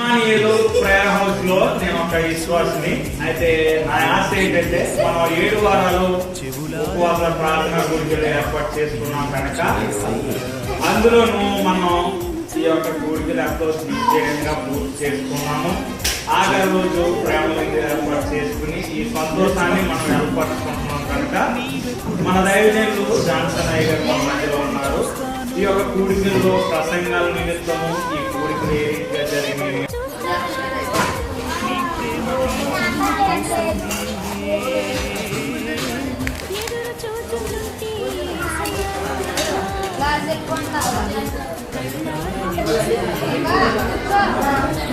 ఉస్మానియాలో prayer house లో నేను ఒక విశ్వాసిని. అయితే నా ఆశ ఏంటంటే మనం 7 వారాలు ఉపవాస ప్రార్థన కూడికలు ఏర్పాటు చేసుకున్నాం కనుక అందులోనూ మనం ఈ యొక్క కూడికలు ఎంతో నిశ్చయంగా పూర్తి చేసుకున్నాము. ఆఖరి రోజు ప్రేమ ఏర్పాటు చేసుకుని ఈ సంతోషాన్ని మనం ఏర్పరచుకుంటున్నాం కనుక మన దైవజనులు జాన్సన్ అయ్య గారు మన మధ్యలో ఉన్నారు. ఈ యొక్క కూడికల్లో ప్రసంగాల నిమిత్తము ఈ కూడికలు ఏ రీతిగా జరిగినాయి Gracias.